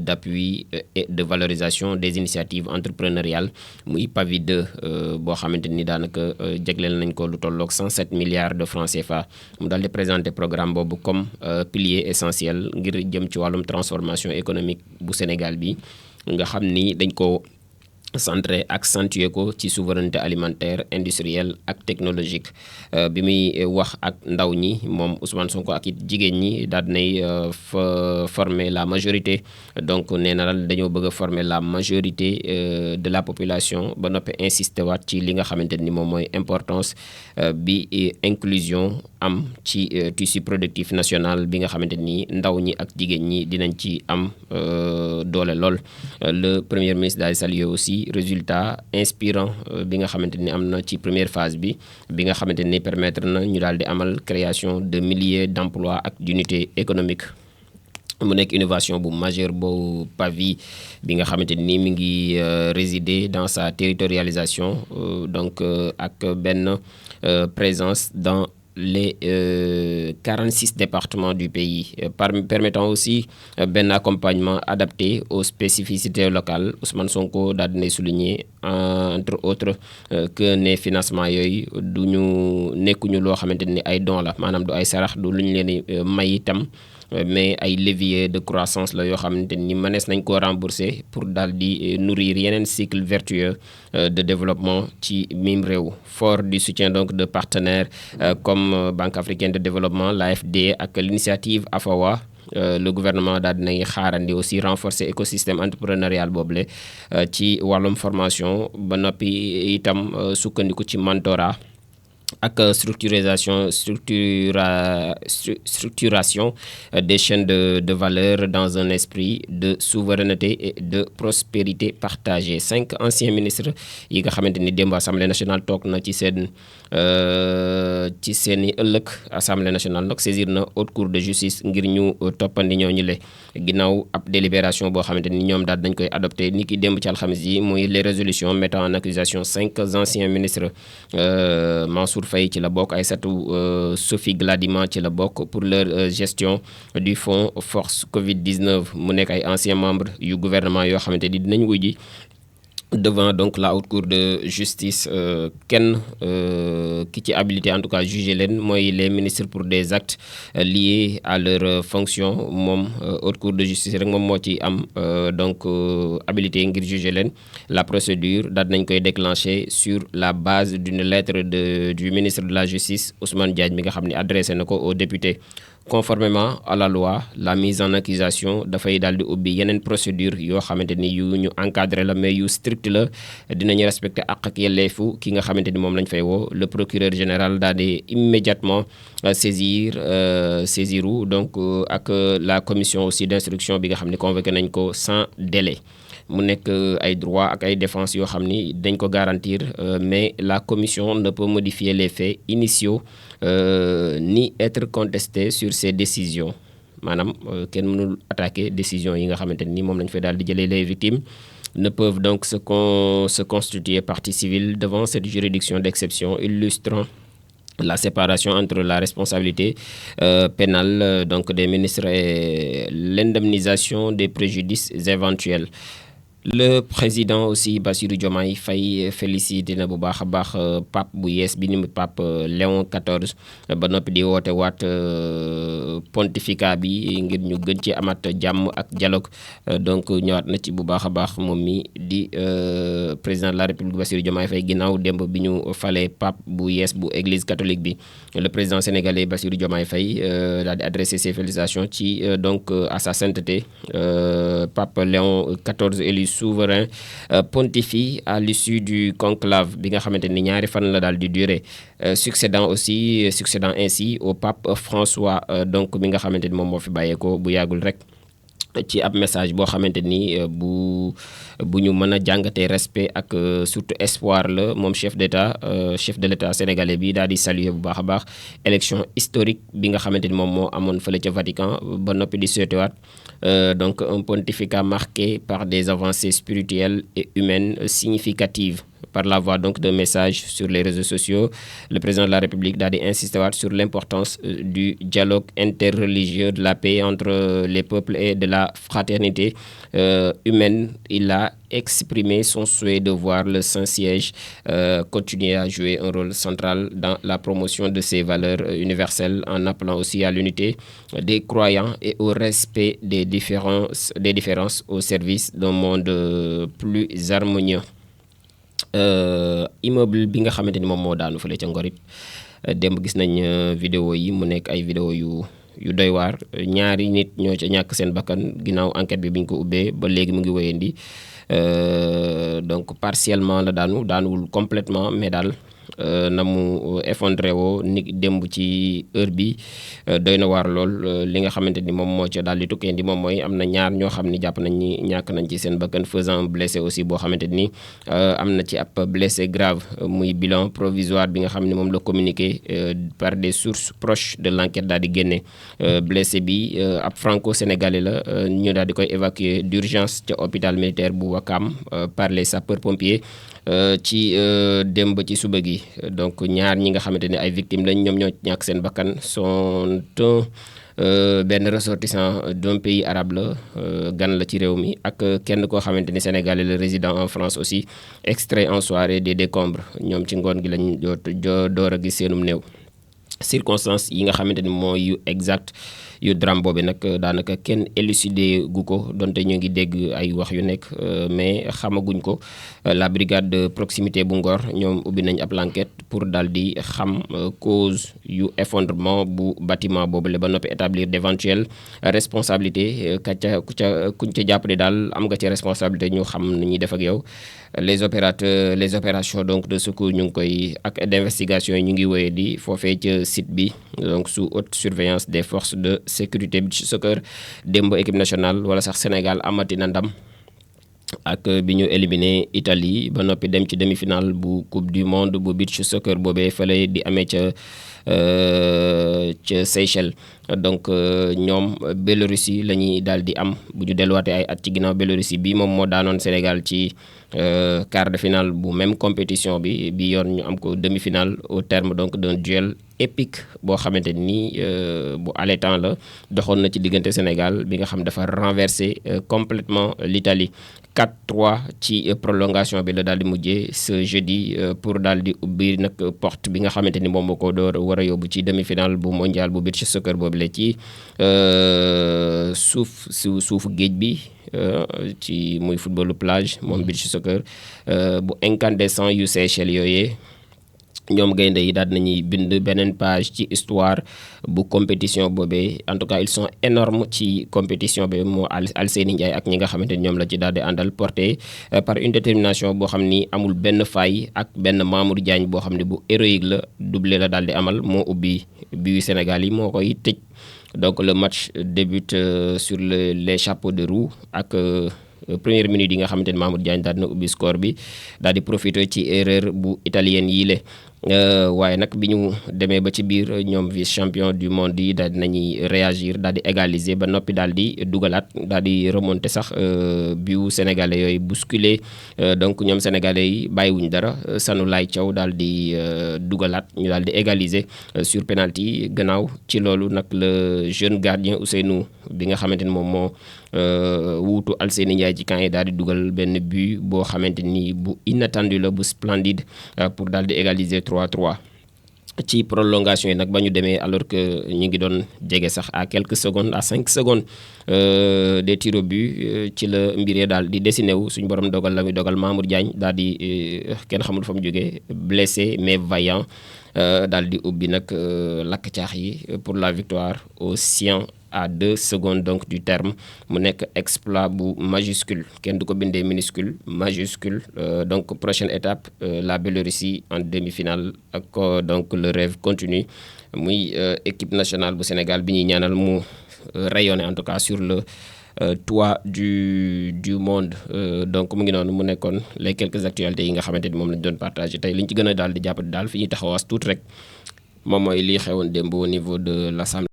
d'appui et de valorisation des initiatives entrepreneuriales muy PAVI 2 boo xamante ni daanaka jagleel nañ ko lu tolloog 107 milliards de francs CFA mu daal di présenter programme boobu comme pilier essentiel ngir jëm ci wàllum transformation économique bu Sénégal bi nga xam ni dañ ko centré accentué ko ci souveraineté alimentaire industrielle ak technologique bi muy wax ak ndaw ñi moom Ousmane Sonko ak it jigéen ñi daal dinay former la majorité donc nee na dañoo bëgg a former la majorité de la population ba noppi insisté waat ci li nga xamante ni moom mooy importance bi inclusion am ci tissu productif national bi nga xamante ni ndaw ñi ak jigéen ñi dinañ ci am doole lool. Le premier ministre daal di saluer aussi résultat inspirant bi nga xamante ni am na ci première phase bi nga xamante ni permettre na ñu daal di amal création de milliers d'emplois ak d'unités économiques mu nekk innovation bu majeure bu PAVI bi nga xamante ni mi ngi résider dans sa territorialisation donc ak benn présence dans les 46 départements du pays, permettant aussi un accompagnement adapté aux spécificités locales. Ousmane Sonko daal dina souligner entre autres que ne financement yooyu du ñu nekkuñu loo xamante ni ay don la maanaam du ay sarax du lu ñu leen di may itam mais ay levier de croissance la yoo xamante ni mënees nañ koo rembourser pour daal di nourrir yeneen cycle vertueux de développement ci mim réew. Fort du soutien donc de partenaires comme Banque africaine de développement, l'AFD ak l'initiative AFAWA, le gouvernement daal dinay xaarandi aussi renforcer écosystème entrepreneurial boobule ci wàllum formation ba noppi itam sukkandiku ci mentorat ak structuration des chaînes de valeur dans un esprit de souveraineté et de prospérité partagée. 5 anciens ministres yi nga xamante ni démb assemblée nationale toog na ci seeni ëllëg assemblée nationale nag saisir na haute cour de justice ngir ñu toppandi ñooñu le ginnaaw ab délibération boo xamante ni ñoom daal dañ koy adopté ni ki démb ci alxamis yi muy les résolutions mettant en accusation 5 anciens ministres Mansour Faye ci la bokk Aïssatou Sophie Gladima ci la bokk pour leur gestion du fonds force Covid-19 mu nekk ay anciens membres yu gouvernement yoo xamante ni dinañ wuy ji devant donc la haute cour de justice kenn ki ci habilité en tout cas juger leen mooy les ministres pour des actes liés à leur fonction moom haute cour de justice rek moom moo ci am donc habilité ngir juger leen. La procédure daal nañ koy déclencher sur la base d'une lettre du ministre de la justice Ousmane Diagne mi nga xam ne adressé na ko aux députés. Conformément à la loi, la mise en accusation dafay daal di ubbi yeneen procédure yoo xamante ni yu ñu encadré la mais yu strict la dinañu respecter àq ak yelleefu ki nga xamante ni moom lañ fay woo. Le procureur général daal di immédiatement saisiru donc ak la commission aussi d'instruction bi nga xam ne convoqué nañ ko sans délai. mu nekk ay droits ak ay défenses yoo xam ni dañ ko garantir mais la commission ne peut modifier les faits initiaux ni être contesté sur ces décisions maanaam kenn mënul attaquer décision yi nga xamante ni moom lañ fay daal di jëlee. Les victimes ne peuvent donc se constituer partie civile devant cette juridiction d'exception, illustrant la séparation entre la responsabilité pénale donc des ministres et l'indemnisation des préjudices éventuels. Le président aussi Bassirou Diomaye Faye félicité na bu baax a baax pape bu yees bi ni pape Léon XIV ba noppi di woote waat pontificat bi ngir ñu gën ci amat jàmm ak dialogue donc ñëwaat na ci bu baax a baax moom mi di président de la République Bassirou Diomaye Faye ginnaaw démb bi ñu falee pape bu yees bu église catholique bi. Le président sénégalais Bassirou Diomaye Faye daal di adressé ses félicitations ci donc à sa sainteté pape Léon XIV élu souverain pontifie à l'issue du conclave bi nga xamante ni ñaari fan la daal di durer succédant ainsi au pape François donc mi nga xamante ni moom moo fi bàyyeekoo bu yàggul rek. ci ab message boo xamante ni bu ñu mën a jàngatee respect ak surtout espoir la moom chef de l'état sénégalais bi daal di saluer bu baax a baax élection historique bi nga xamante ni moom moo amoon fële ca Vatican ba noppi di souhaitewaat donc un pontificat marqué par des avancées spirituelles et humaines significatives. par la voie donc d'un message sur les réseaux sociaux, le président de la République daal di insister waat sur l'importance du dialogue interreligieux, de la paix entre les peuples et de la fraternité humaine. Il a exprimé son souhait de voir le Saint-Siège continuer à jouer un rôle central dans la promotion de ces valeurs universelles, en appelant aussi à l'unité des croyants et au respect des différences au service d'un monde plus harmonieux. Immeuble bi nga xamante ni moom moo daanu fële ca Ngor it démb gis nañ vidéo yi mu nekk ay vidéo yu doy waar, ñaari nit ñoo ca ñàkk seen bakkan ginnaaw enquête bi biñ ko ubbee ba léegi mu ngi wéyandi. Donc partiellement la daanuwul complètement, mais daal na mu effondré woo ni démb ci heure bi doy na waar lool. Li nga xamante ni moom moo ca daal di tukkee ndi moom mooy am na ñaar ñoo xam ni jàpp nañ ni ñàkk nañ ci seen bakkan, faisant blessé aussi boo xamante ni am na ci ab blessé grave. Muy bilan provisoire bi nga xam ne moom la communiqué par des sources proches de l'enquête daal di génne. Blessé bi ab franco-sénégalais la, ñu daal di koy évacuer d'urgence ca hôpital militaire bu Wakam par les sapeurs-pompiers ci démb ci suba gi. Donc ñaar ñi nga xamante ne ay victimes lañ, ñoom ñoo ñàkk seen bakkan sont benn ressortissant d'un pays arabe la, gan la ci réew mi, ak kenn koo xamante ni sénégalais la résident en France aussi, extrait en soirée des décombres. Ñoom ci ngoon gi lañ door a gis seenum néew. Circonstances yi nga xamante ni mooy yu exact yu drame boobu nag daanaka kenn élucidé gu ko, donte ñu ngi dégg ay wax yu nekk, mais xamaguñ ko. La brigade de proximité bu Ngor ñoom ubbi nañ ab enquête pour daal di xam cause yu effondrement bu bâtiment boobule ba noppi établir d'éventuelles responsabilités. Kuñ ca jàpp ne daal am nga ci responsabilité ñu xam nu ñuy def ak yow. Les opérations donc de secours ñu ngi koy ak d'investigation yi ñu ngi wéyee di foofee ca site bi, donc sous haute surveillance des forces de sécurité beach soccer. Démb équipe nationale wala sax Sénégal amati na ndam ak bi ñu éliminé Italie ba noppi dem ci demi-finale bu coupe du monde bu beach soccer boobee fële di amee ca Seychelles. Donc ñoom Biélorussie la ñuy daal di am bu ñu delluwaatee ay at ci ginnaaw. Biélorussie bi moom moo daanoon Sénégal ci quart de finale bu même compétition bi yoon ñu am ko demi-finale au terme donc d'un duel épique boo xamante ni bu allétant la doxoon na ci diggante Sénégal bi nga xam dafa renverser complètement l'Italie. 4-3 ci prolongation bi la daal di mujjee ce jeudi pour daal di ubbi nag porte bi nga xamante ni moom moo ko door war a yóbbu ci demi-finale bu mondial bu beach soccer boobu la ci suufu géej bi, ci muy footballu plage moom beach soccer bu incandescent yu Seychelles yooyee. ñoom gaynde yi daal nañuy bind beneen page ci histoire bu compétition boobee. En tout cas ils sont énormes ci compétition bi moo Alseyni Ndiaye ak ñi nga xamante ni ñoom la ci daal di àndal, porté par une détermination boo xam ni amul benn faille, ak benn Mamour Diagne boo xam ne bu héroïque la, doublé la daal di amal, moo ubbi bi Sénégal yi moo koy tëj. Donc le match débute sur les chapeaux de roue ak première minute yi nga xamante ni Mamour Diagne daal dina ubbi score bi, daal di profité ci erreur bu italienne yii le. waaye nag bi ñu demee ba ci biir ñoom vice champion du monde yi daal di nañuy réagir, daal di égaliser ba noppi daal di dugalaat, daal di remonter sax biu sénégalais yooyu bousculé. Donc ñoom sénégalais yi bàyyiwuñ dara. Sanoulaye Thiaw daal di dugalaat, ñu daal di égaliser sur penalty. Gannaaw ci loolu nag le jeune gardien Ousseynou bi nga xamante ni moom moo wuutu Alseyni Ndiaye ci camp yi daal di dugal benn but boo xamante ni bu inattendu la, bu splendide, pour daal di égaliser 3-3. ci prolongation yi nag ba ñu demee, alors que ñu ngi doon jege sax à quelques secondes, à 5 secondes des tirs au but, ci la mbiree daal di dessiné wu. suñu borom dogal la muy dogal, Mamour Diagne daal di kenn xamul fa mu jógee, blessé mais vaillant, daal di ubbi nag lakk caax yi pour la victoire au 100 à 2 secondes donc du terme. mu nekk exploit bu majuscule, kenn du ko bindee minuscule, majuscule. Donc prochaine étape, la Biélorussie en demi-finale, ak donc le rêve continue. Muy équipe nationale bu Sénégal bi ñuy ñaanal mu rayonner en tout cas sur le toit du monde. Donc mu ngi noonu, mu nekkoon les quelques actualités yi nga xamante ni moom lañ doon partagé tey. li ñu ci gën a daal di jàppati daal fi ñuy taxawaas tuuti rek moom mooy lii xewoon démb au niveau de l'Assemblée